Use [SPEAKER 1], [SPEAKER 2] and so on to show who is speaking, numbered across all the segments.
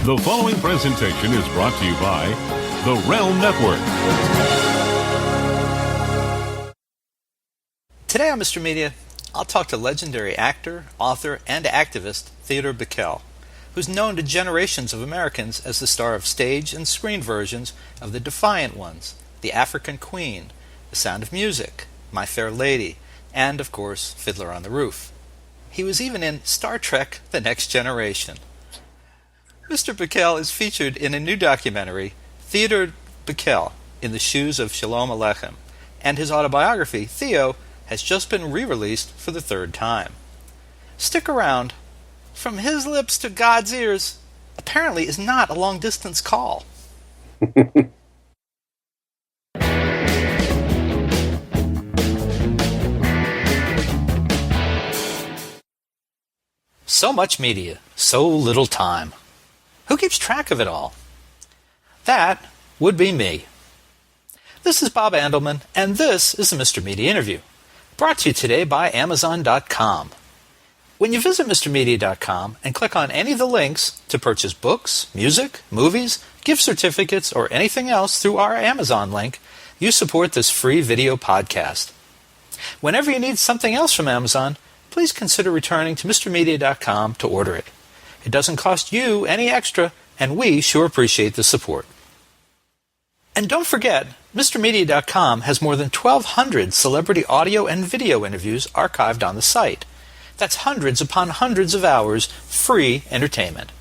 [SPEAKER 1] The following presentation is brought to you by the Realm Network.
[SPEAKER 2] Today on Mr. Media, I'll talk to legendary actor, author, and activist Theodore Bikel, who's known to generations of Americans as the star of stage and screen versions of The Defiant Ones, The African Queen, The Sound of Music, My Fair Lady, and, of course, Fiddler on the Roof. He was even in Star Trek: The Next Generation. Mr. Bikel is featured in a new documentary, Theodore Bikel, In the Shoes of Shalom, Alechem, and his autobiography, Theo, has just been re-released for the third time. Stick around. From his lips to God's ears apparently is not a long-distance call. So much media, so little time. Who keeps track of it all? That would be me. This is Bob Andelman, and this is the Mr. Media Interview, brought to you today by Amazon.com. When you visit MrMedia.com and click on any of the links to purchase books, music, movies, gift certificates, or anything else through our Amazon link, you support this free video podcast. Whenever you need something else from Amazon, please consider returning to MrMedia.com to order it. It doesn't cost you any extra, and we sure appreciate the support. And don't forget, MrMedia.com has more than 1,200 celebrity audio and video interviews archived on the site. That's hundreds upon hundreds of hours free entertainment.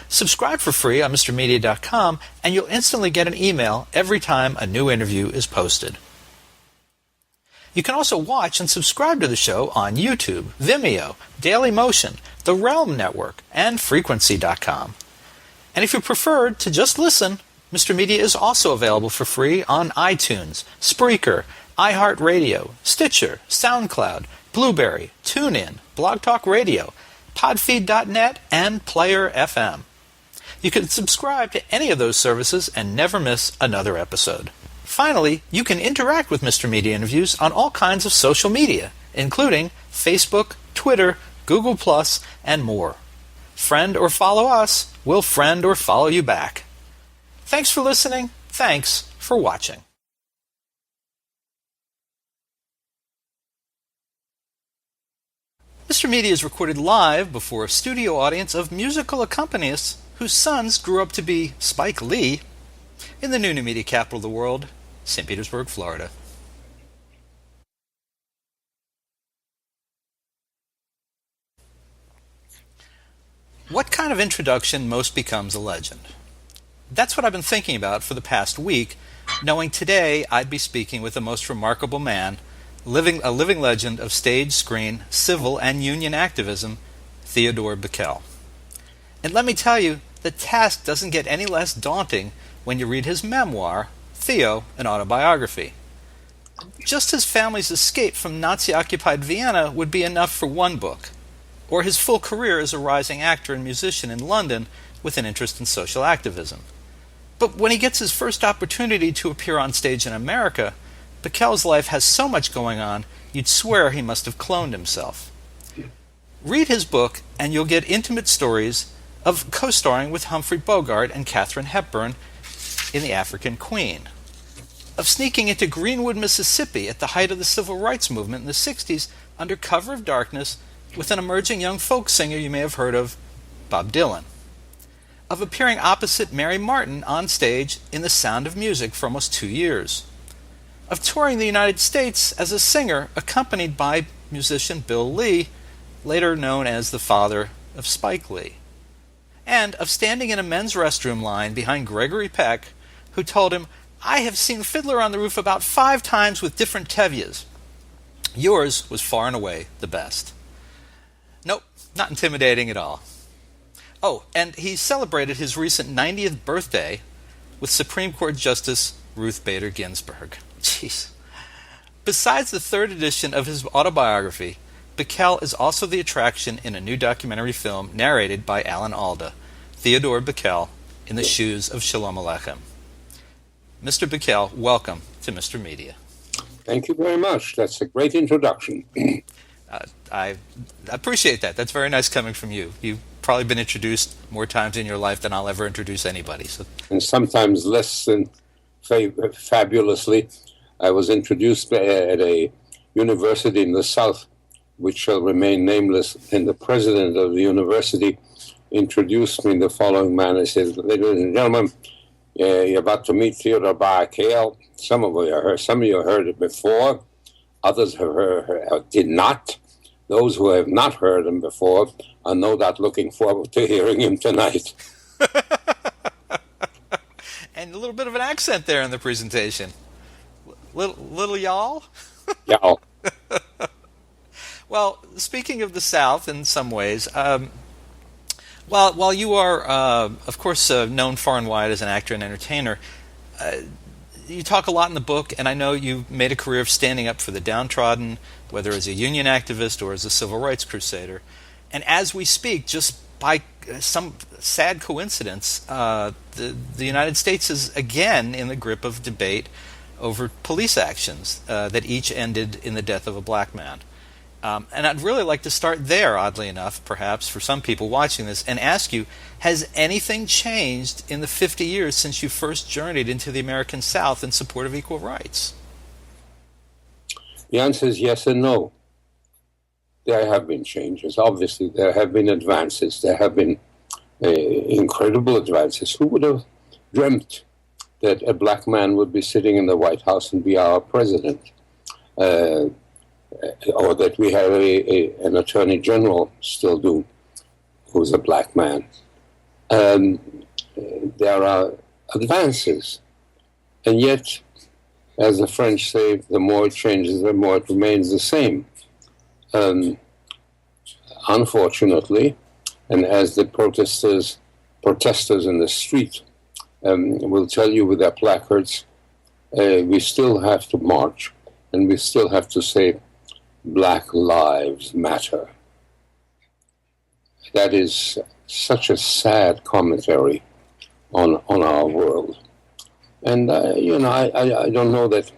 [SPEAKER 2] Subscribe for free on MrMedia.com, and you'll instantly get an email every time a new interview is posted. You can also watch and subscribe to the show on YouTube, Vimeo, Dailymotion, the Realm Network, and Frequency.com. And if you prefer to just listen, Mr. Media is also available for free on iTunes, Spreaker, iHeartRadio, Stitcher, SoundCloud, Blueberry, TuneIn, Blog Talk Radio, Podfeed.net, and Player FM. You can subscribe to any of those services and never miss another episode. Finally, you can interact with Mr. Media Interviews on all kinds of social media, including Facebook, Twitter, Google+, and more. Friend or follow us, we'll friend or follow you back. Thanks for listening. Thanks for watching. Mr. Media is recorded live before a studio audience of musical accompanists whose sons grew up to be Spike Lee in the new media capital of the world, St. Petersburg, Florida. What kind of introduction most becomes a legend? That's what I've been thinking about for the past week, knowing today I'd be speaking with the most remarkable man, a living legend of stage, screen, civil, and union activism, Theodore Bikel. And let me tell you, the task doesn't get any less daunting when you read his memoir, Theo, an autobiography. Just his family's escape from Nazi-occupied Vienna would be enough for one book, or his full career as a rising actor and musician in London with an interest in social activism. But when he gets his first opportunity to appear on stage in America, Bikel's life has so much going on, you'd swear he must have cloned himself. Read his book, and you'll get intimate stories of co-starring with Humphrey Bogart and Katharine Hepburn in The African Queen, of sneaking into Greenwood, Mississippi at the height of the civil rights movement in the 60s under cover of darkness with an emerging young folk singer you may have heard of, Bob Dylan, of appearing opposite Mary Martin on stage in The Sound of Music for almost 2 years, of touring the United States as a singer accompanied by musician Bill Lee, later known as the father of Spike Lee, and of standing in a men's restroom line behind Gregory Peck, who told him, "I have seen Fiddler on the Roof about 5 times with different Tevyas. Yours was far and away the best." Nope, not intimidating at all. Oh, and he celebrated his recent 90th birthday with Supreme Court Justice Ruth Bader Ginsburg. Jeez. Besides the third edition of his autobiography, Bikel is also the attraction in a new documentary film narrated by Alan Alda, Theodore Bikel, In the Shoes of Shalom Alechem. Mr. Bikel, welcome to Mr. Media.
[SPEAKER 3] Thank you very much. That's a great introduction.
[SPEAKER 2] I appreciate that. That's very nice coming from you. You probably been introduced more times in your life than I'll ever introduce anybody. So,
[SPEAKER 3] And sometimes less than fabulously. I was introduced at a university in the South, which shall remain nameless, and the president of the university introduced me in the following manner. He says, "Ladies and gentlemen, you're about to meet Theodore Bikel. Some of you heard it before. Others did not. Those who have not heard him before are no doubt looking forward to hearing him tonight."
[SPEAKER 2] and a little bit of an accent there in the presentation. Little y'all?
[SPEAKER 3] Yeah.
[SPEAKER 2] Well, speaking of the South in some ways, while you are, of course, known far and wide as an actor and entertainer, you talk a lot in the book, and I know you made a career of standing up for the downtrodden, whether as a union activist or as a civil rights crusader. And as we speak, just by some sad coincidence, the United States is again in the grip of debate over police actions that each ended in the death of a black man. And I'd really like to start there, oddly enough, perhaps, for some people watching this, and ask you, has anything changed in the 50 years since you first journeyed into the American South in support of equal rights?
[SPEAKER 3] The answer is yes and no. There have been changes. Obviously, there have been advances. There have been incredible advances. Who would have dreamt that a black man would be sitting in the White House and be our president? Or that we have an attorney general still do, who's a black man. There are advances. And yet, as the French say, the more it changes, the more it remains the same. Unfortunately, and as the protesters in the street will tell you with their placards, we still have to march, and we still have to say, Black Lives Matter. That is such a sad commentary on our world. And, I don't know that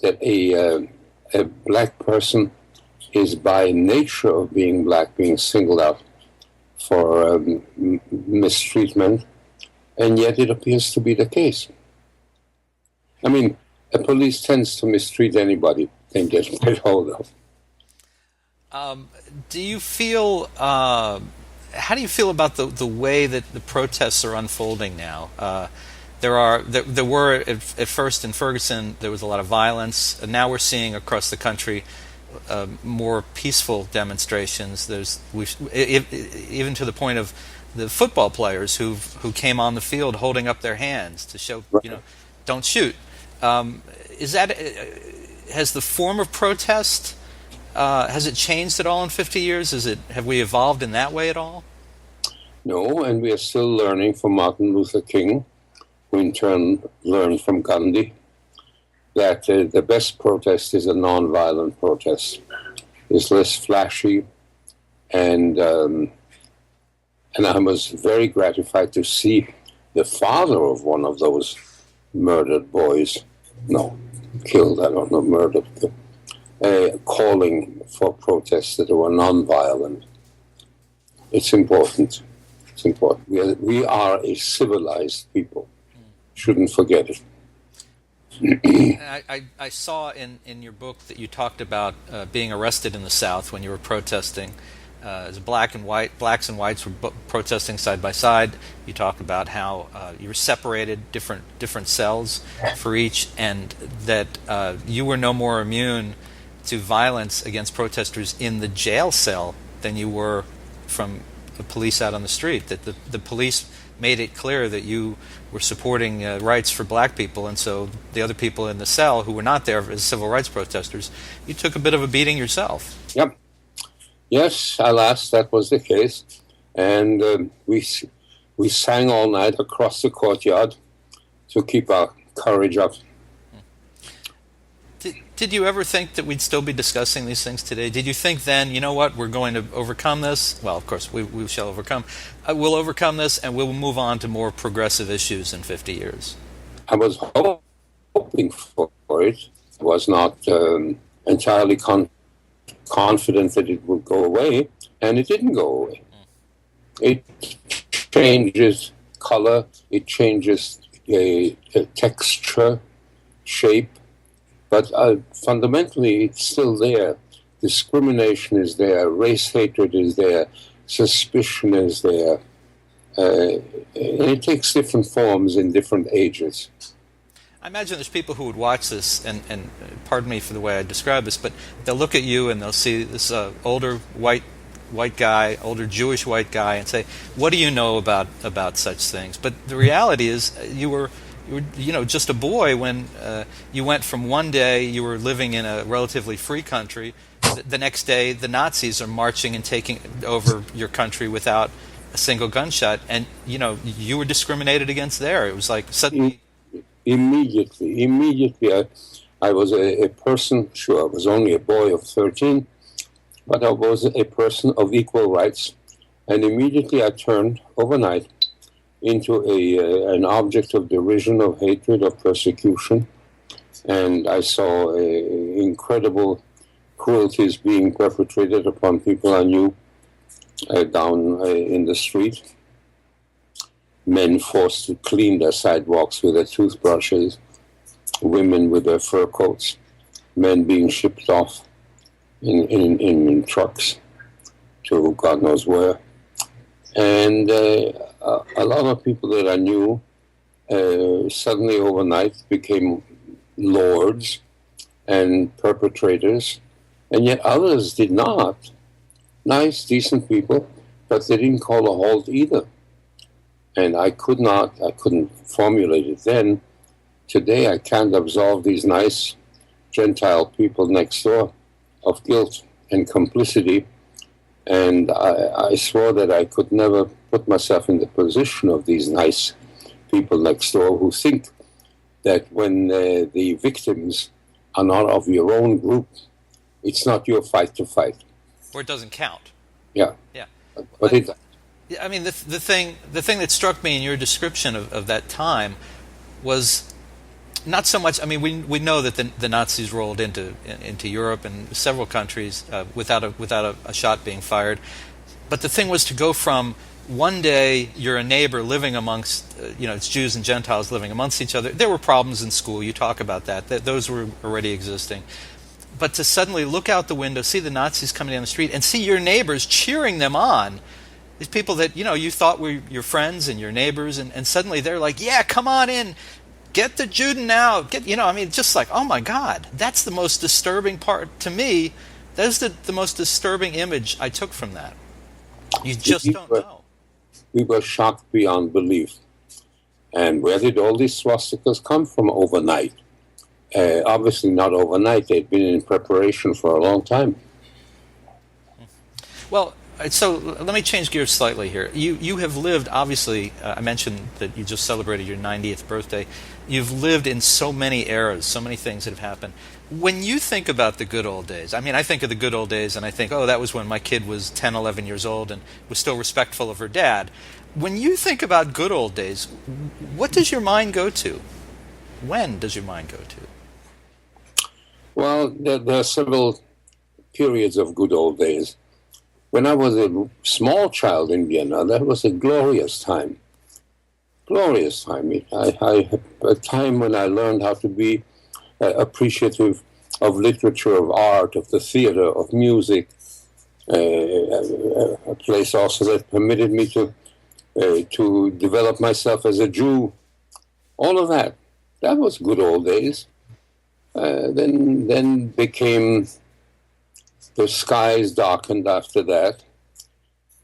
[SPEAKER 3] a black person is by nature of being black, being singled out for mistreatment, and yet it appears to be the case. I mean, the police tends to mistreat anybody they get hold of.
[SPEAKER 2] Do you feel? How do you feel about the way that the protests are unfolding now? There were at first in Ferguson there was a lot of violence, and now we're seeing across the country more peaceful demonstrations. Even to the point of the football players who came on the field holding up their hands to show, don't shoot. Has the form of protest has it changed at all in 50 years? Have we evolved in that way at all?
[SPEAKER 3] No, and we are still learning from Martin Luther King, who in turn learned from Gandhi, that the best protest is a nonviolent protest. It's less flashy, and I was very gratified to see the father of one of those murdered boys, killed, I don't know, murdered, calling for protests that were nonviolent. It's important. It's important. We are a civilized people. Shouldn't forget it.
[SPEAKER 2] I saw in your book that you talked about being arrested in the South when you were protesting. As blacks and whites were protesting side by side. You talked about how you were separated, different cells for each, and that you were no more immune to violence against protesters in the jail cell than you were from the police out on the street. That the police made it clear that you were supporting rights for black people, and so the other people in the cell who were not there as civil rights protesters, you took a bit of a beating yourself.
[SPEAKER 3] Yep. Yes, alas, that was the case. And we sang all night across the courtyard to keep our courage up.
[SPEAKER 2] Did you ever think that we'd still be discussing these things today? Did you think then, you know what, we're going to overcome this? Well, of course, we shall overcome. We'll overcome this, and we'll move on to more progressive issues in 50 years.
[SPEAKER 3] I was hoping for it. I was not entirely confident that it would go away, and it didn't go away. It changes color, it changes texture, shape, but fundamentally it's still there. Discrimination is there, race hatred is there, suspicion is there. And it takes different forms in different ages.
[SPEAKER 2] I imagine there's people who would watch this, and pardon me for the way I describe this, but they'll look at you and they'll see this older white guy, older Jewish white guy, and say, "What do you know about such things?" But the reality is, you were just a boy when you went from one day you were living in a relatively free country. The next day, the Nazis are marching and taking over your country without a single gunshot, and you were discriminated against there. It was like suddenly. Immediately,
[SPEAKER 3] I was a person, sure, I was only a boy of 13, but I was a person of equal rights. And immediately I turned, overnight, into an object of derision, of hatred, of persecution. And I saw incredible cruelties being perpetrated upon people I knew down in the street. Men forced to clean their sidewalks with their toothbrushes, women with their fur coats, men being shipped off in trucks to God knows where. And a lot of people that I knew suddenly overnight became lords and perpetrators, and yet others did not. Nice, decent people, but they didn't call a halt either. And I couldn't formulate it then. Today I can't absolve these nice Gentile people next door of guilt and complicity. And I swore that I could never put myself in the position of these nice people next door who think that when the victims are not of your own group, it's not your fight to fight.
[SPEAKER 2] Or it doesn't count.
[SPEAKER 3] Yeah.
[SPEAKER 2] Yeah.
[SPEAKER 3] But
[SPEAKER 2] I mean, the thing that struck me in your description of that time was not so much. I mean, we know that the Nazis rolled into Europe and several countries without a shot being fired. But the thing was to go from one day you're a neighbor living amongst it's Jews and Gentiles living amongst each other. There were problems in school. You talk about that. Those were already existing. But to suddenly look out the window, see the Nazis coming down the street, and see your neighbors cheering them on. These people that, you thought were your friends and your neighbors, and suddenly they're like, yeah, come on in, get the Juden out, just like, oh my God, that's the most disturbing part to me. That's the most disturbing image I took from that. You just don't know.
[SPEAKER 3] We were shocked beyond belief. And where did all these swastikas come from overnight? Obviously not overnight. They'd been in preparation for a long time.
[SPEAKER 2] Well, so let me change gears slightly here. You have lived, obviously, I mentioned that you just celebrated your 90th birthday. You've lived in so many eras, so many things that have happened. When you think about the good old days, I mean, I think of the good old days and I think, oh, that was when my kid was 10, 11 years old and was still respectful of her dad. When you think about good old days, what does your mind go to? When does your mind go to?
[SPEAKER 3] Well, there are several periods of good old days. When I was a small child in Vienna, that was a glorious time. Glorious time. A time when I learned how to be appreciative of literature, of art, of the theater, of music. A place also that permitted me to develop myself as a Jew. All of that. That was good old days. Then became the skies darkened after that.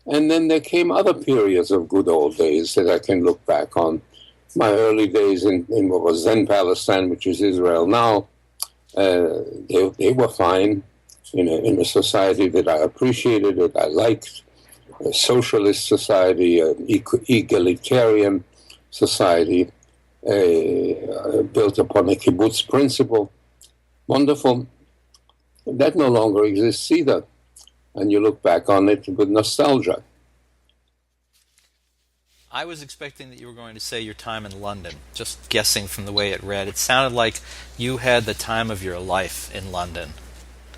[SPEAKER 3] And then there came other periods of good old days that I can look back on. My early days in what was then Palestine, which is Israel now, they were fine in a society that I appreciated, that I liked, a socialist society, an egalitarian society, built upon a kibbutz principle. Wonderful. That no longer exists either. And you look back on it with nostalgia.
[SPEAKER 2] I was expecting that you were going to say your time in London, just guessing from the way it read. It sounded like you had the time of your life in London.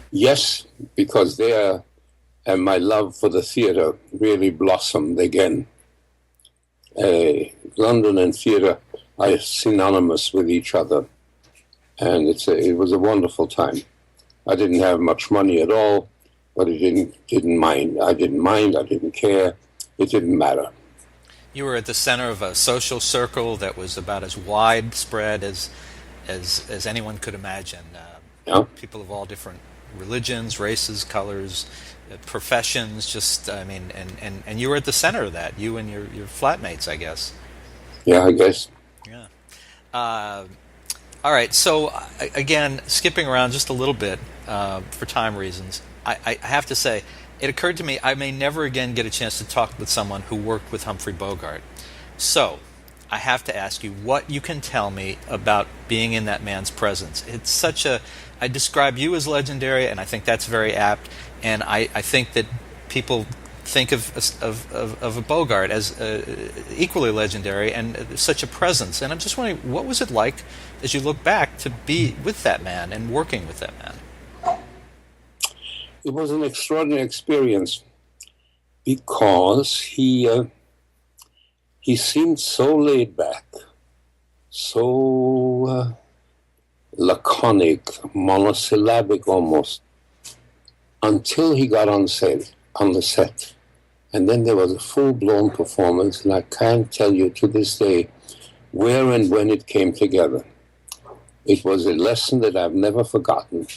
[SPEAKER 3] Yes, because there and my love for the theater really blossomed again. London and theater are synonymous with each other, and it was a wonderful time. I didn't have much money at all, but I didn't mind. I didn't care. It didn't matter.
[SPEAKER 2] You were at the center of a social circle that was about as widespread as anyone could imagine.
[SPEAKER 3] Yeah.
[SPEAKER 2] People of all different religions, races, colors, professions. And you were at the center of that. You and your flatmates, I guess.
[SPEAKER 3] Yeah, I guess.
[SPEAKER 2] Yeah. All right. So again, skipping around just a little bit for time reasons, I have to say, it occurred to me I may never again get a chance to talk with someone who worked with Humphrey Bogart. So I have to ask you what you can tell me about being in that man's presence. It's such a... I describe you as legendary, and I think that's very apt. And I think that people think of a Bogart as equally legendary and such a presence. And I'm just wondering, what was it like as you look back to be with that man and working with that man?
[SPEAKER 3] It was an extraordinary experience because he seemed so laid back, so laconic, monosyllabic almost, until he got on the set. And then there was a full-blown performance, and I can't tell you to this day where and when it came together. It was a lesson that I've never forgotten.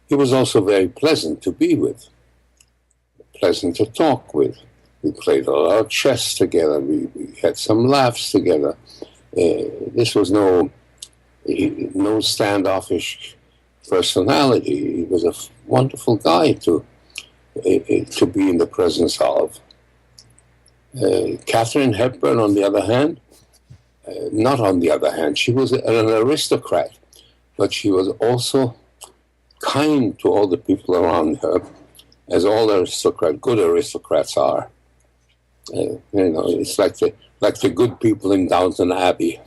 [SPEAKER 3] He was also very pleasant to be with, pleasant to talk with. We played a lot of chess together. We had some laughs together. This was no standoffish personality. He was a wonderful guy to be in the presence of. Katharine Hepburn, on the other hand, she was an aristocrat, but she was also kind to all the people around her, as all good aristocrats are. It's like the good people in Downton Abbey.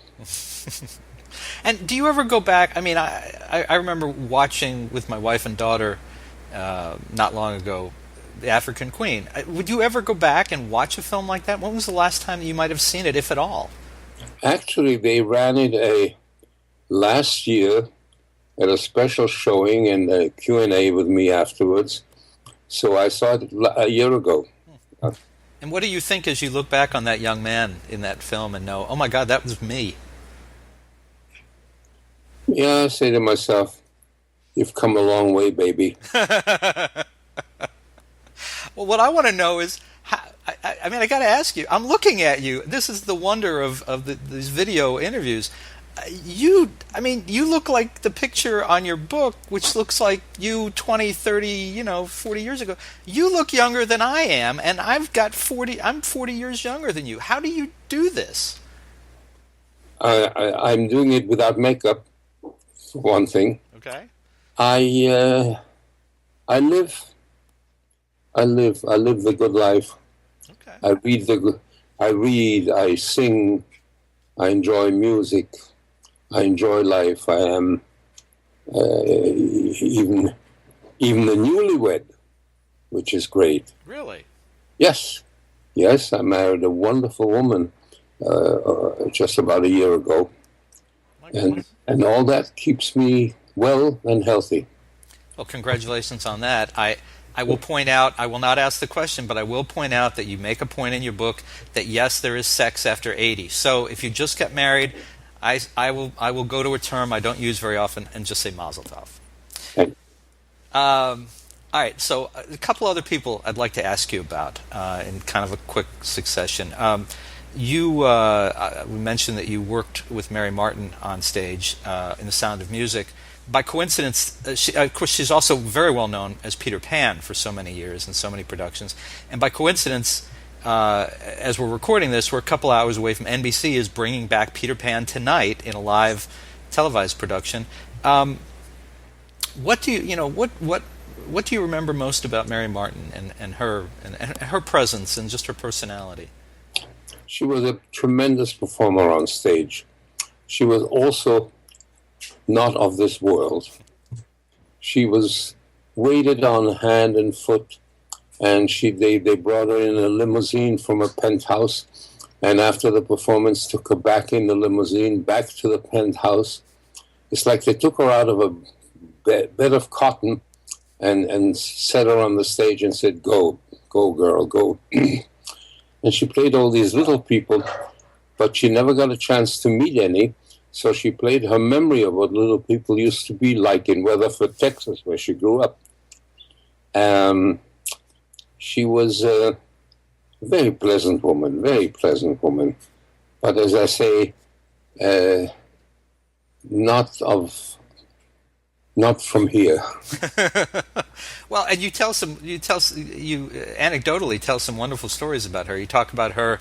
[SPEAKER 2] And do you ever go back? I mean, I remember watching with my wife and daughter not long ago, The African Queen. Would you ever go back and watch a film like that? When was the last time that you might have seen it, if at all?
[SPEAKER 3] Actually, they ran it last year at a special showing and a Q&A with me afterwards. So I saw it a year ago.
[SPEAKER 2] And what do you think as you look back on that young man in that film and know, oh my God, that was me?
[SPEAKER 3] Yeah, I say to myself, you've come a long way, baby.
[SPEAKER 2] Well, what I want to know is, I mean, I got to ask you, I'm looking at you. This is the wonder of these video interviews. You look like the picture on your book, which looks like you 20, 30, 40 years ago. You look younger than I am, and I'm 40 years younger than you. How do you do this?
[SPEAKER 3] I'm doing it without makeup, for one thing.
[SPEAKER 2] Okay.
[SPEAKER 3] I live the good life.
[SPEAKER 2] Okay.
[SPEAKER 3] I read, I sing, I enjoy music. I enjoy life. I am even the newlywed, which is great.
[SPEAKER 2] Really?
[SPEAKER 3] Yes. I married a wonderful woman just about a year ago, and all that keeps me well and healthy.
[SPEAKER 2] Well, congratulations on that. I will point out, I will not ask the question, but I will point out that you make a point in your book that yes, there is sex after 80. So if you just got married, I will go to a term I don't use very often and just say Mazel Tov.
[SPEAKER 3] Okay.
[SPEAKER 2] All right, so a couple other people I'd like to ask you about in kind of a quick succession. We mentioned that you worked with Mary Martin on stage in The Sound of Music. By coincidence, of course, she's also very well known as Peter Pan for so many years and so many productions. And by coincidence, as we're recording this, we're a couple hours away from NBC is bringing back Peter Pan tonight in a live televised production. What do you remember most about Mary Martin and her presence and just her personality?
[SPEAKER 3] She was a tremendous performer on stage. She was also not of this world. She was weighted on hand and foot and they brought her in a limousine from a penthouse, and after the performance took her back in the limousine back to the penthouse. It's like they took her out of a bed of cotton and set her on the stage and said, go girl, go. And she played all these little people, but she never got a chance to meet any, so she played her memory of what little people used to be like in Weatherford, Texas, where she grew up. She was a very pleasant woman, but as I say, not from here.
[SPEAKER 2] Well, and you anecdotally tell some wonderful stories about her. You talk about her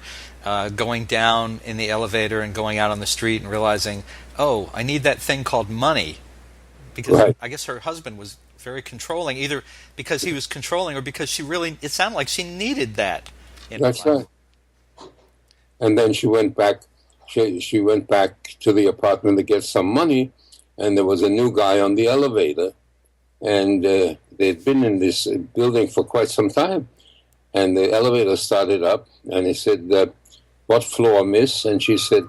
[SPEAKER 2] going down in the elevator and going out on the street and realizing, oh, I need that thing called money, because
[SPEAKER 3] Right.
[SPEAKER 2] I guess her husband was very controlling, either because he was controlling or because it sounded like she needed that.
[SPEAKER 3] That's right. And then she went back. She went back to the apartment to get some money, and there was a new guy on the elevator, and they'd been in this building for quite some time. And the elevator started up, and he said, "What floor, miss?" And she said,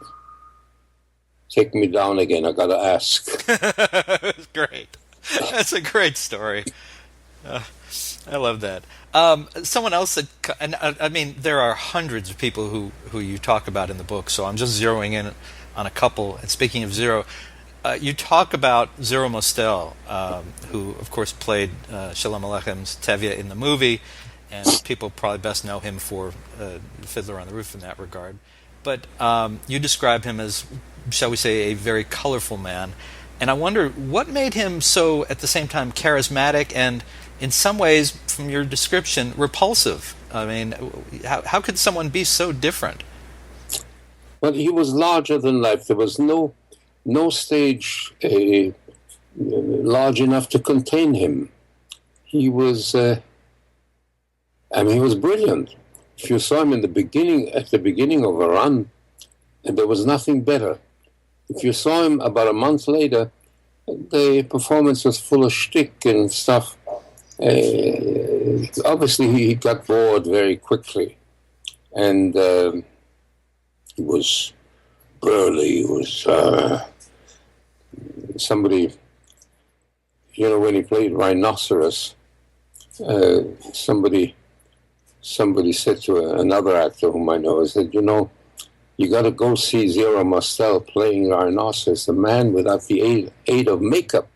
[SPEAKER 3] "Take me down again. I gotta ask."
[SPEAKER 2] That's great. That's a great story. I love that. Someone else that, and I mean, there are hundreds of people who you talk about in the book, so I'm just zeroing in on a couple. And speaking of zero, you talk about Zero Mostel, who, of course, played Shalom Alechem's Tevye in the movie, and people probably best know him for Fiddler on the Roof in that regard. But you describe him as, shall we say, a very colorful man. And I wonder, what made him so, at the same time, charismatic and, in some ways, from your description, repulsive? I mean, how could someone be so different?
[SPEAKER 3] Well, he was larger than life. There was no stage large enough to contain him. He was, he was brilliant. If you saw him at the beginning of a run, and there was nothing better. If you saw him about a month later, the performance was full of shtick and stuff. Obviously, he got bored very quickly, and he was burly. He was somebody, when he played Rhinoceros, somebody said to another actor whom I know, I said, you got to go see Zero Mostel playing Rhinoceros. A man without the aid of makeup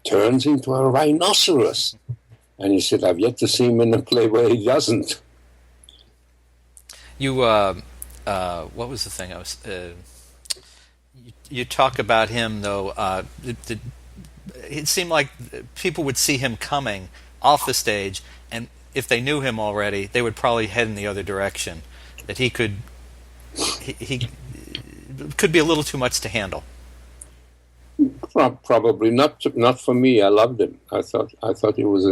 [SPEAKER 3] turns into a rhinoceros. And he said, I've yet to see him in a play where he doesn't.
[SPEAKER 2] You, what was the thing I was... you talk about him, though, it seemed like people would see him coming off the stage, and if they knew him already, they would probably head in the other direction. That he could be a little too much to handle.
[SPEAKER 3] Probably not for me. I loved him. I thought he was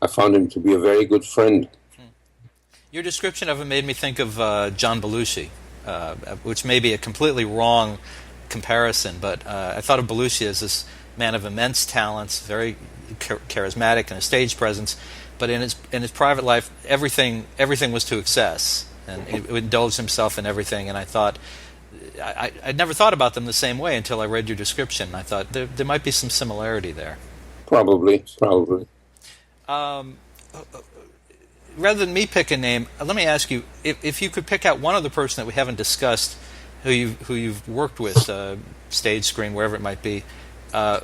[SPEAKER 3] I found him to be a very good friend.
[SPEAKER 2] Your description of him made me think of John Belushi, which may be a completely wrong comparison, but I thought of Belushi as this man of immense talents, very charismatic and a stage presence, but in his private life, everything was to excess, and he would indulge himself in everything. And I thought, I'd never thought about them the same way until I read your description. I thought there might be some similarity there.
[SPEAKER 3] Probably.
[SPEAKER 2] Rather than me pick a name, let me ask you, if you could pick out one other person that we haven't discussed, who you've worked with, stage, screen, wherever it might be,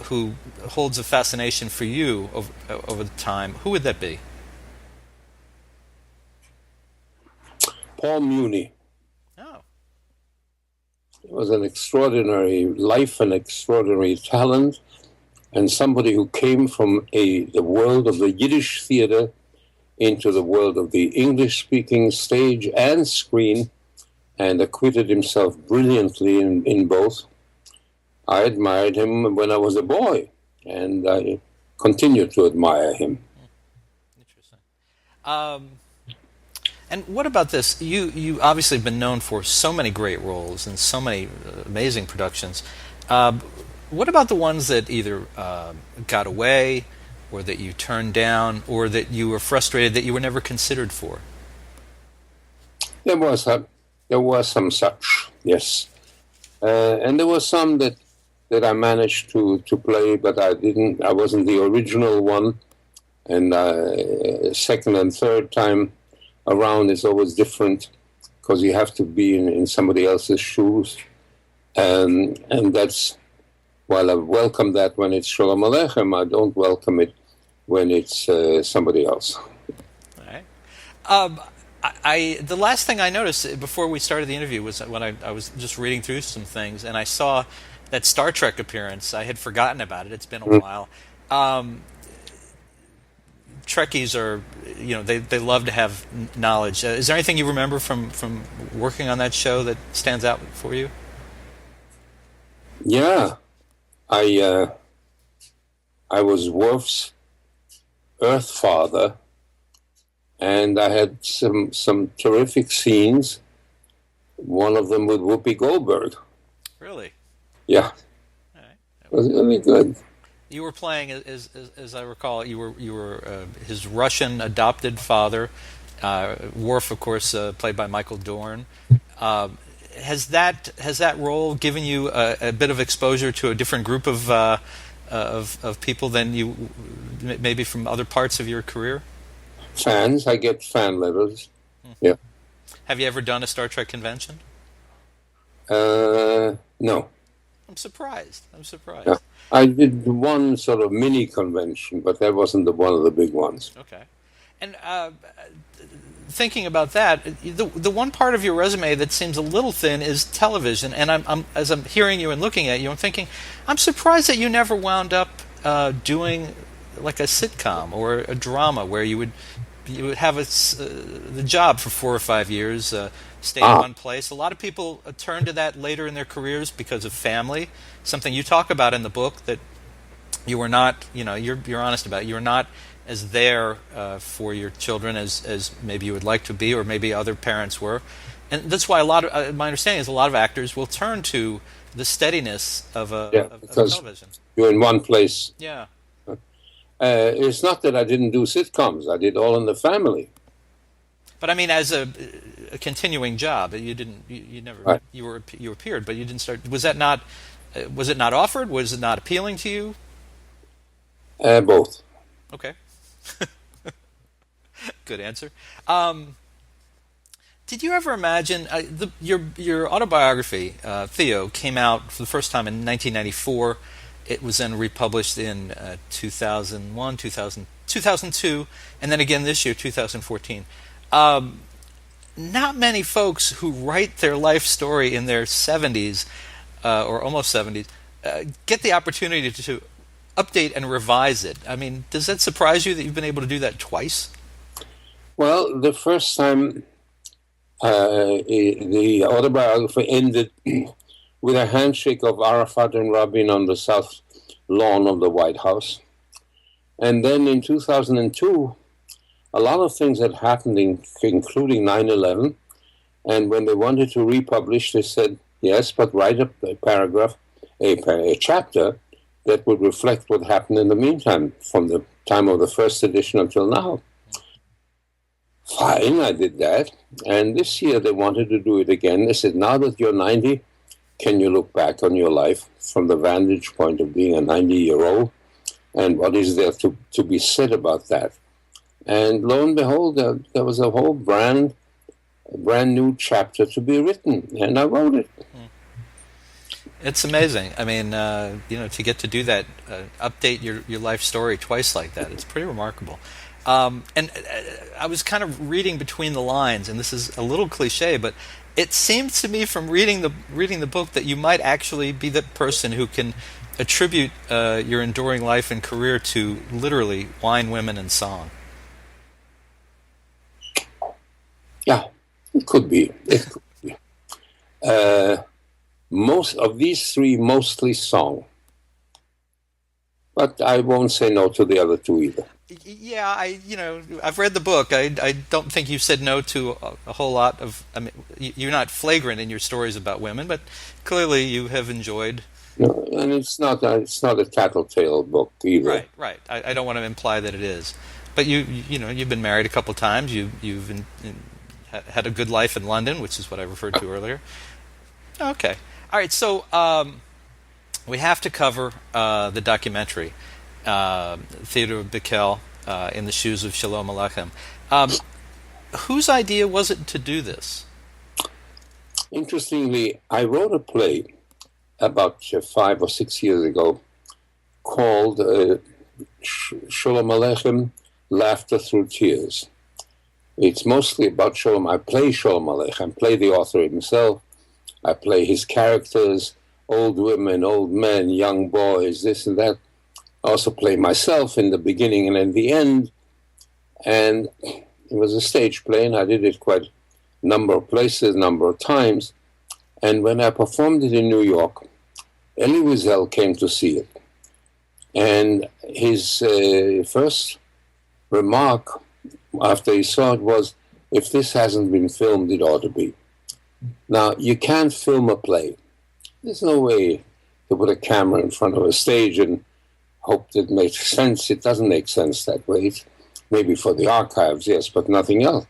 [SPEAKER 2] who holds a fascination for you over the time, who would that be?
[SPEAKER 3] Paul Muni.
[SPEAKER 2] Oh.
[SPEAKER 3] He was an extraordinary life, an extraordinary talent, and somebody who came from the world of the Yiddish theater into the world of the English-speaking stage and screen, and acquitted himself brilliantly in both. I admired him when I was a boy, and I continue to admire him.
[SPEAKER 2] Interesting. And what about this? You obviously have been known for so many great roles and so many amazing productions. What about the ones that either got away or that you turned down, or that you were frustrated that you were never considered for?
[SPEAKER 3] There was some such, yes, and there was some that I managed to play, but I wasn't the original one, and second and third time around is always different because you have to be in somebody else's shoes, and that's, while I welcome that when it's Shalom Alechem, I don't welcome it when it's somebody else.
[SPEAKER 2] All right. The last thing I noticed before we started the interview was when I was just reading through some things, and I saw that Star Trek appearance. I had forgotten about it. It's been a while. Trekkies are, they love to have knowledge. Is there anything you remember from working on that show that stands out for you?
[SPEAKER 3] Yeah. I was Worf's Earth father, and I had some terrific scenes. One of them with Whoopi Goldberg.
[SPEAKER 2] Really?
[SPEAKER 3] Yeah.
[SPEAKER 2] All right.
[SPEAKER 3] It was really good.
[SPEAKER 2] You were playing, as I recall, you were his Russian adopted father. Worf, of course, played by Michael Dorn. Has that role given you a bit of exposure to a different group of people than you maybe from other parts of your career?
[SPEAKER 3] Fans, I get fan letters. Yeah.
[SPEAKER 2] Have you ever done a Star Trek convention?
[SPEAKER 3] No.
[SPEAKER 2] I'm surprised.
[SPEAKER 3] Yeah. I did one sort of mini convention, but that wasn't one of the big ones.
[SPEAKER 2] Okay. And thinking about that, the one part of your resume that seems a little thin is television. And I'm as I'm hearing you and looking at you, I'm thinking, I'm surprised that you never wound up doing like a sitcom or a drama where you would have the job for 4 or 5 years, stay in one place. A lot of people turn to that later in their careers because of family. Something you talk about in the book that you were not, you're honest about. You're not as there for your children as maybe you would like to be, or maybe other parents were, and that's why my understanding is a lot of actors will turn to the steadiness of television.
[SPEAKER 3] You're in one place.
[SPEAKER 2] Yeah.
[SPEAKER 3] It's not that I didn't do sitcoms. I did All in the Family.
[SPEAKER 2] But I mean, as a continuing job, you didn't. You never. Right. You appeared, but you didn't start. Was it not offered? Was it not appealing to you?
[SPEAKER 3] Both.
[SPEAKER 2] Okay. Good answer. Did you ever imagine your autobiography, Theo, came out for the first time in 1994? It was then republished in 2001, 2002, and then again this year, 2014. Not many folks who write their life story in their 70s or almost 70s get the opportunity to update and revise it. I mean, does that surprise you that you've been able to do that twice?
[SPEAKER 3] Well, the first time the autobiography ended with a handshake of Arafat and Rabin on the south lawn of the White House. And then in 2002, a lot of things had happened, including 9/11. And when they wanted to republish, they said, yes, but write a paragraph, a chapter that would reflect what happened in the meantime, from the time of the first edition until now. Fine, I did that. And this year they wanted to do it again. They said, now that you're 90, can you look back on your life from the vantage point of being a 90-year-old? And what is there to be said about that? And lo and behold, there was a whole brand new chapter to be written, and I wrote it.
[SPEAKER 2] It's amazing. I mean, to get to do that, update your life story twice like that, it's pretty remarkable. And I was kind of reading between the lines, and this is a little cliche, but it seems to me from reading the book that you might actually be the person who can attribute your enduring life and career to literally wine, women, and song.
[SPEAKER 3] Yeah, it could be. Most of these three, mostly song. But I won't say no to the other two either.
[SPEAKER 2] Yeah, I've read the book. I don't think you said no to a whole lot of. I mean, you're not flagrant in your stories about women, but clearly you have enjoyed
[SPEAKER 3] No, and it's not a tattletale book either.
[SPEAKER 2] Right, right. I don't want to imply that it is, but you've been married a couple of times. Had a good life in London, which is what I referred to earlier. Okay, all right. So we have to cover the documentary Theodore Bikel in the Shoes of Shalom Alechem. Whose idea was it to do this?
[SPEAKER 3] Interestingly, I wrote a play about 5 or 6 years ago called Shalom Alechem, Laughter Through Tears. It's mostly about Shalom. I play Shalom Alechem, I play the author himself, I play his characters, old women, old men, young boys, this and that. I also play myself in the beginning and in the end. And it was a stage play, and I did it quite a number of places, number of times. And when I performed it in New York, Elie Wiesel came to see it. And his first remark after he saw it was, if this hasn't been filmed, it ought to be. Now, you can't film a play. There's no way to put a camera in front of a stage and hope it makes sense. It doesn't make sense that way. It's maybe for the archives, yes, but nothing else.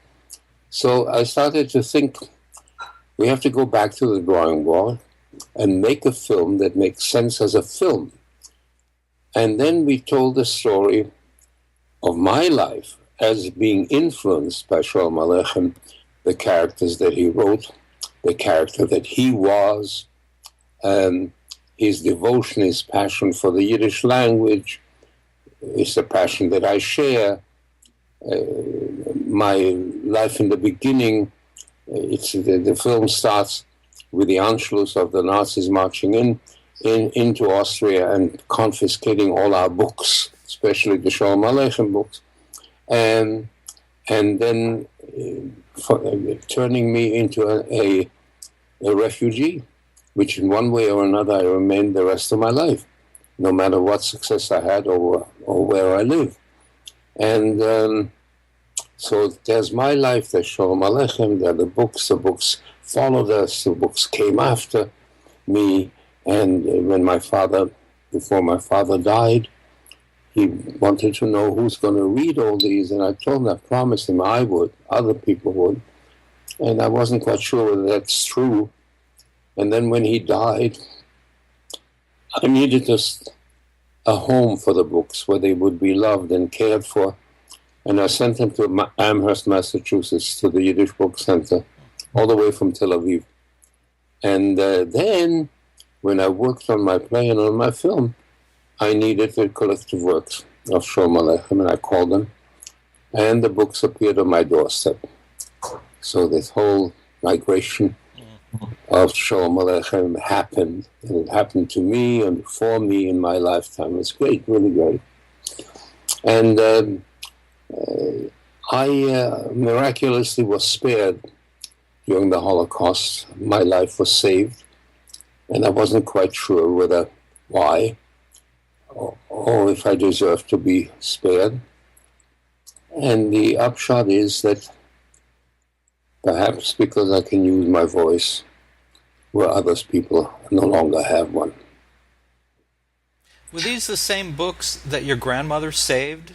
[SPEAKER 3] So I started to think, we have to go back to the drawing board and make a film that makes sense as a film. And then we told the story of my life as being influenced by Shalom Alechem, the characters that he wrote, the character that he was, his devotion, his passion for the Yiddish language, is a passion that I share. My life in the beginning, the film starts with the Anschluss of the Nazis marching into Austria and confiscating all our books, especially the Shalom Alechem books, and then turning me into a refugee, which in one way or another I remained the rest of my life, no matter what success I had or where I lived. And so there's my life, there's Shalom Alechem, there are the books followed us, the books came after me, and before my father died, he wanted to know who's going to read all these, and I told him, I promised him I would, other people would, and I wasn't quite sure whether that's true. And then when he died, I needed a home for the books where they would be loved and cared for. And I sent them to Amherst, Massachusetts, to the Yiddish Book Center, all the way from Tel Aviv. And then, when I worked on my play and on my film, I needed the collective works of Shalom Alechem, and I called them. And the books appeared on my doorstep. So this whole migration of Shalom Alechem happened. And it happened to me and for me in my lifetime. It's great, really great. And I miraculously was spared during the Holocaust. My life was saved, and I wasn't quite sure why, or if I deserved to be spared. And the upshot is that perhaps because I can use my voice where others people no longer have one.
[SPEAKER 2] Were these the same books that your grandmother saved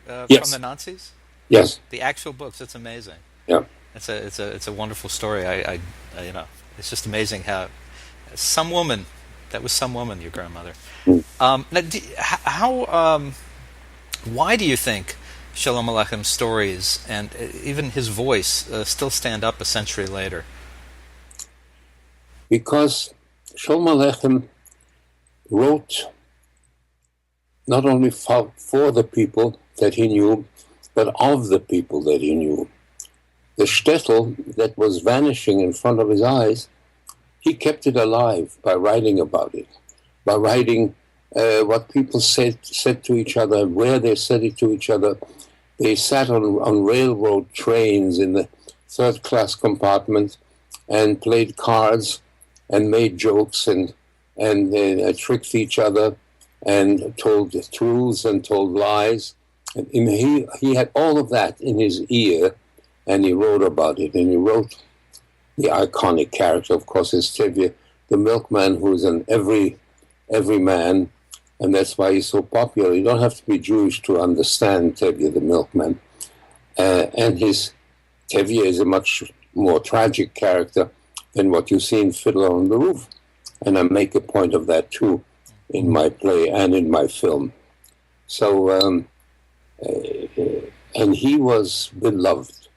[SPEAKER 3] Yes.
[SPEAKER 2] from the Nazis?
[SPEAKER 3] Yes.
[SPEAKER 2] The actual books. It's amazing.
[SPEAKER 3] Yeah.
[SPEAKER 2] It's a wonderful story. I it's just amazing how some woman, your grandmother. Now, why do you think Shalom Alechem stories and even his voice still stand up a century later?
[SPEAKER 3] Because Shalom Alechem wrote not only for the people that he knew, but of the people that he knew. The shtetl that was vanishing in front of his eyes, he kept it alive by writing about it, by writing what people said to each other, where they said it to each other. They sat on railroad trains in the third-class compartment and played cards and made jokes and tricked each other and told truths and told lies. And he had all of that in his ear, and he wrote about it. And he wrote the iconic character, of course, is Tevye, the milkman, who's in every every man, and that's why he's so popular. You don't have to be Jewish to understand Tevye the Milkman. And his Tevye is a much more tragic character than what you see in Fiddler on the Roof. And I make a point of that too in my play and in my film. So, and he was beloved.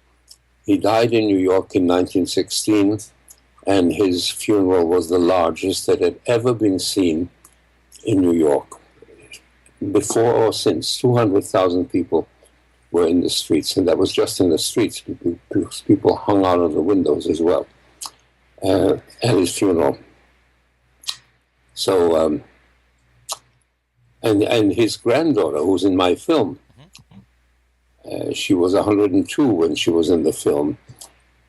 [SPEAKER 3] He died in New York in 1916, and his funeral was the largest that had ever been seen in New York. Before or since, 200,000 people were in the streets, and that was just in the streets. People hung out of the windows as well at his funeral. So, and his granddaughter, who's in my film, she was 102 when she was in the film,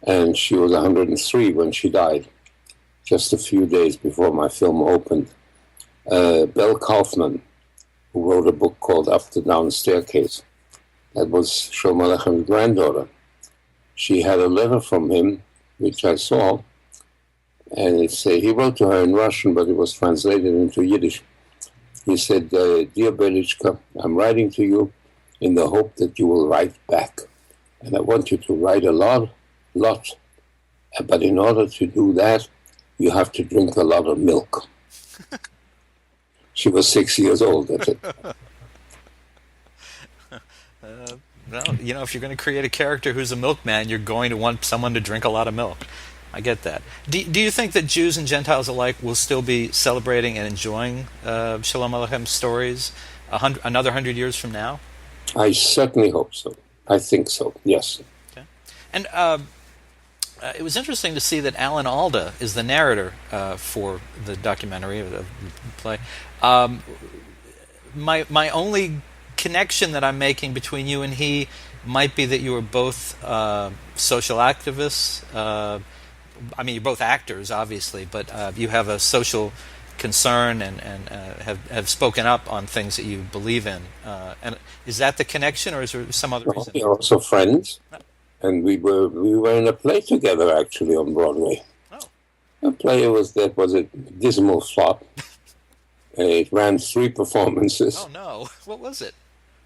[SPEAKER 3] and she was 103 when she died, just a few days before my film opened. Belle Kauffman, who wrote a book called Up the Down Staircase, that was Shalom Alechem's granddaughter. She had a letter from him, which I saw, and he wrote to her in Russian, but it was translated into Yiddish. He said, "Dear Belichka, I'm writing to you in the hope that you will write back. And I want you to write a lot. But in order to do that, you have to drink a lot of milk." She was 6 years old at it.
[SPEAKER 2] Well, if you're going to create a character who's a milkman, you're going to want someone to drink a lot of milk. I get that. Do you think that Jews and Gentiles alike will still be celebrating and enjoying Shalom Alechem stories another 100 years from now?
[SPEAKER 3] I certainly hope so. I think so, yes.
[SPEAKER 2] Okay. And it was interesting to see that Alan Alda is the narrator for the documentary, the play. My only connection that I'm making between you and he might be that you are both social activists. You're both actors, obviously, but you have a social concern and have spoken up on things that you believe in. And is that the connection, or is there some other reason?
[SPEAKER 3] We're also friends, and we were in a play together actually on Broadway.
[SPEAKER 2] Oh.
[SPEAKER 3] A play that was a dismal flop. It ran 3 performances.
[SPEAKER 2] Oh no! What was it?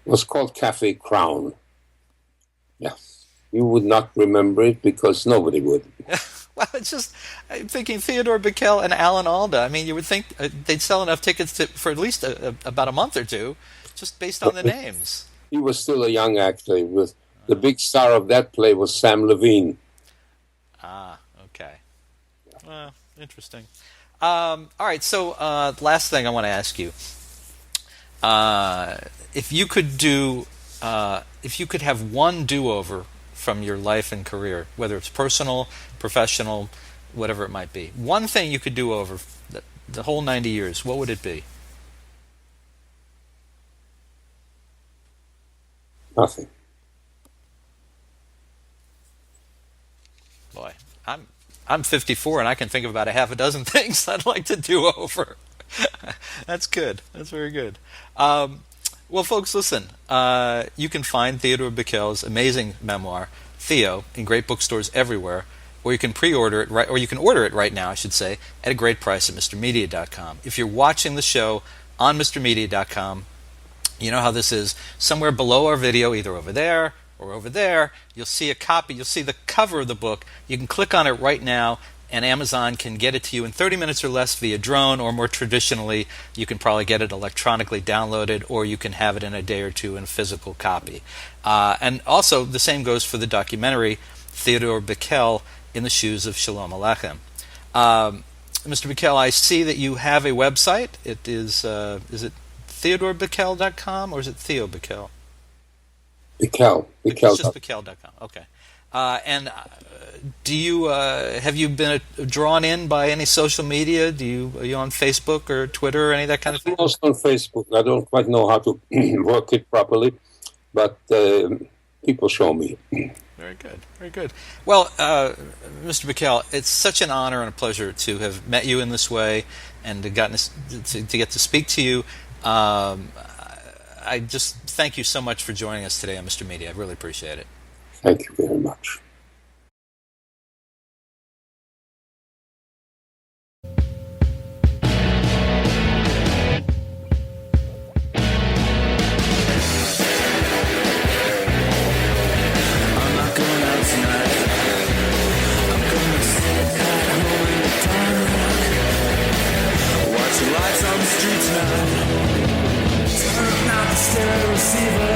[SPEAKER 3] It was called Cafe Crown. Yeah, you would not remember it because nobody would.
[SPEAKER 2] Well, it's just, I'm thinking Theodore Bikel and Alan Alda. I mean, you would think they'd sell enough tickets for at least about a month or two, just based on the names.
[SPEAKER 3] He was still a young actor. The big star of that play was Sam Levine.
[SPEAKER 2] Ah, okay. Well, interesting. All right, so last thing I want to ask you. If you could have one do-over from your life and career, whether it's personal, professional, whatever it might be, one thing you could do over the whole 90 years, what would it be?
[SPEAKER 3] Nothing.
[SPEAKER 2] Boy, I'm 54 and I can think of about a half a dozen things I'd like to do over. That's good. That's very good. Well, folks, listen. You can find Theodore Bikel's amazing memoir, Theo, in great bookstores everywhere, or you can pre-order it or you can order it right now, I should say, at a great price at MrMedia.com. If you're watching the show on MrMedia.com, you know how this is. Somewhere below our video, either over there or over there, you'll see a copy. You'll see the cover of the book. You can click on it right now, and Amazon can get it to you in 30 minutes or less via drone, or more traditionally, you can probably get it electronically downloaded, or you can have it in a day or two in a physical copy. And also, the same goes for the documentary, Theodore Bikel, In the Shoes of Shalom Alechem. Mr. Bikel, I see that you have a website. It is it TheodoreBikel.com, or is it Theo Bikel?
[SPEAKER 3] Bikel.
[SPEAKER 2] It's just Bikel.com. Okay. And do you have you been drawn in by any social media? Are you on Facebook or Twitter or any of that kind of thing?
[SPEAKER 3] I'm also on Facebook. I don't quite know how to work it properly, but people show me.
[SPEAKER 2] Very good. Very good. Well, Mr. Bikel, it's such an honor and a pleasure to have met you in this way and to get to speak to you. I just thank you so much for joining us today on Mr. Media. I really appreciate it.
[SPEAKER 3] Thank you very much.
[SPEAKER 4] night. Turn out the stereo receiver.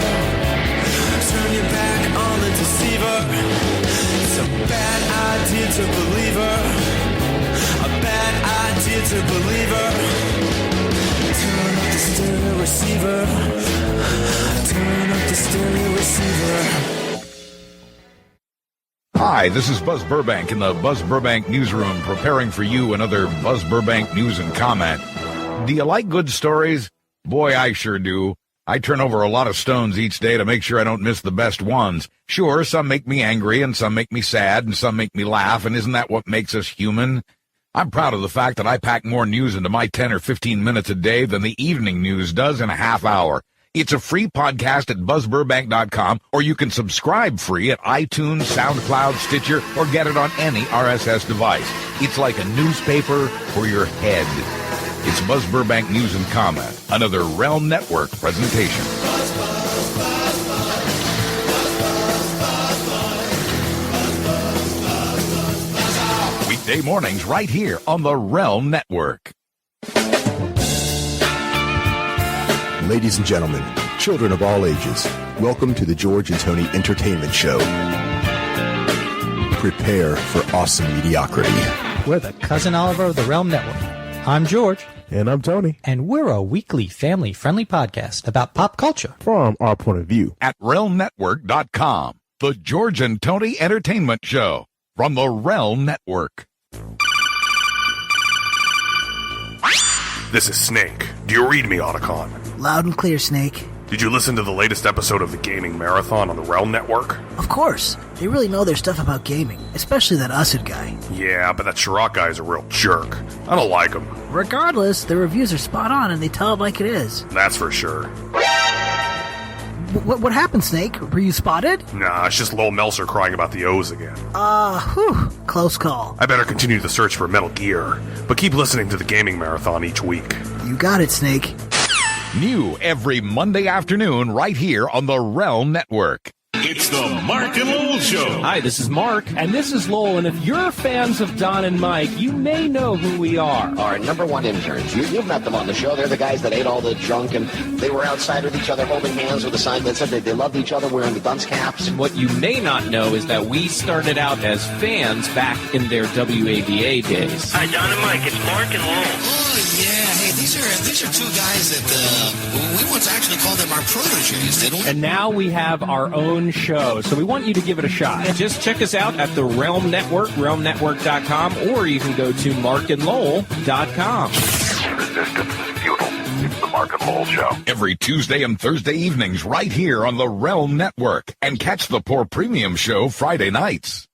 [SPEAKER 4] Turn your back on the deceiver. It's a bad idea to believe her. A bad idea to believe her. Turn up the stereo receiver. Turn up the stereo receiver.
[SPEAKER 5] Hi, this is Buzz Burbank in the Buzz Burbank newsroom, preparing for you another Buzz Burbank news and comment. Do you like good stories? Boy, I sure do. I turn over a lot of stones each day to make sure I don't miss the best ones. Sure, some make me angry, and some make me sad, and some make me laugh, and isn't that what makes us human? I'm proud of the fact that I pack more news into my 10 or 15 minutes a day than the evening news does in a half hour. It's a free podcast at buzzburbank.com, or you can subscribe free at iTunes, SoundCloud, Stitcher, or get it on any RSS device. It's like a newspaper for your head. It's Buzz Burbank News and Comment, another Realm Network presentation. Weekday mornings right here on the Realm Network.
[SPEAKER 6] Ladies and gentlemen, children of all ages, welcome to the George and Tony Entertainment Show. Prepare for awesome mediocrity.
[SPEAKER 7] We're the Cousin Oliver of the Realm Network. I'm George.
[SPEAKER 6] And I'm Tony.
[SPEAKER 7] And we're a weekly family-friendly podcast about pop culture.
[SPEAKER 6] From our point of view.
[SPEAKER 5] At realmnetwork.com, the George and Tony Entertainment Show from the Realm Network.
[SPEAKER 8] This is Snake. Do you read me, Otacon?
[SPEAKER 9] Loud and clear, Snake.
[SPEAKER 8] Did you listen to the latest episode of the Gaming Marathon on the Realm Network?
[SPEAKER 9] Of course. They really know their stuff about gaming, especially that Usad guy.
[SPEAKER 8] Yeah, but that Chirac guy is a real jerk. I don't like him.
[SPEAKER 9] Regardless, the reviews are spot on and they tell it like it is.
[SPEAKER 8] That's for sure.
[SPEAKER 9] What happened, Snake? Were you spotted?
[SPEAKER 8] Nah, it's just Lowell Melser crying about the O's again.
[SPEAKER 9] Close call.
[SPEAKER 8] I better continue the search for Metal Gear, but keep listening to the Gaming Marathon each week.
[SPEAKER 9] You got it, Snake.
[SPEAKER 5] New every Monday afternoon right here on the Realm Network.
[SPEAKER 1] It's the Mark and Lowell Show.
[SPEAKER 10] Hi, this is Mark. And this is Lowell. And if you're fans of Don and Mike, you may know who we are.
[SPEAKER 11] Our number one interns. You've met them on the show. They're the guys that ate all the junk, and they were outside with each other holding hands with a sign that said they loved each other wearing the dunce caps.
[SPEAKER 10] And what you may not know is that we started out as fans back in their WAVA days.
[SPEAKER 12] Hi, Don and Mike. It's Mark and Lowell.
[SPEAKER 13] Oh, yeah. Hey, these are two guys that we once actually called them our proteges, didn't we?
[SPEAKER 10] And now we have our own show, so we want you to give it a shot. Just check us out at the Realm Network, realmnetwork.com, or you can go to markandlowell.com.
[SPEAKER 8] Resistance is futile. It's the Mark and Lowell Show.
[SPEAKER 5] Every Tuesday and Thursday evenings right here on the Realm Network. And catch the Poor Premium Show Friday nights.